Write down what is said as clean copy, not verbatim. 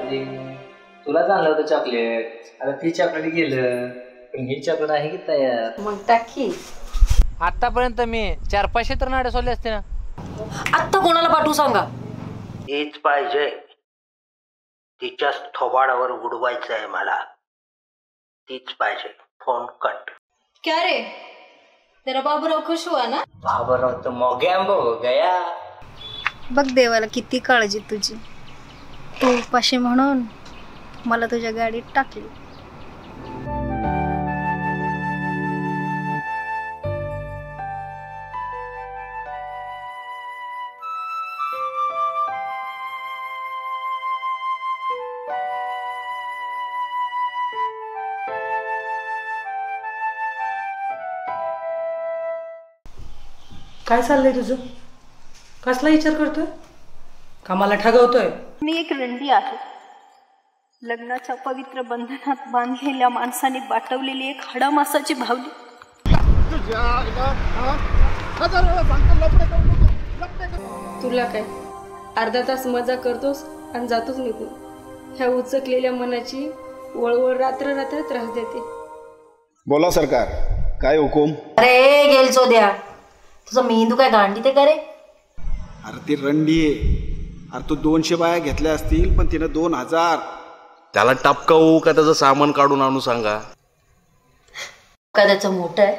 Darling, तुला चांगलं होतं चॉकलेट, आता ती चॉकलेट गेलं, पण ही चॉकलेट आहे की तयार. मग टाकी. आतापर्यंत मी 4-500 तर नाड्या सोडले असते ना. आत्ता कोणाला पाठवू सांगा. हीच पाहिजे, तिच्याच थोबाडावर उडवायचं आहे मला, तीच पाहिजे. Phone cut. क्या रे, तेरा बाबूराव खुश हुआ ना? बाबूराव तर मोगॅम्बो हो गया. बघ देवाला किती काळजी तुझी. तू उपाशी म्हणून मला तुझ्या गाडीत टाकली. काय चाललंय तुझं? कसला विचार करतोय? कामाला ठगवतोय? मी एक रंडी आहे. लग्नाच्या पवित्र बंधनात बांधलेल्या माणसाने बाटवलेली एक हाडामासाची भावली. तुला काय, अर्धा तास मजा करतोस आणि जातोच निघून. ह्या उचकलेल्या मनाची वळवळ रात्र रात्र त्रास देते. बोला सरकार, काय हुकूम? अरे गेलचो द्या, तुझा मेंदू काय गांडी ते करे? अरे ती रंडी आहे. अरे तू 200 बाया घेतल्या असतील, पण तिनं 2000. त्याला टपकावू का त्याचं सामान काढून आणू सांगा? का त्याचं मोठं आहे?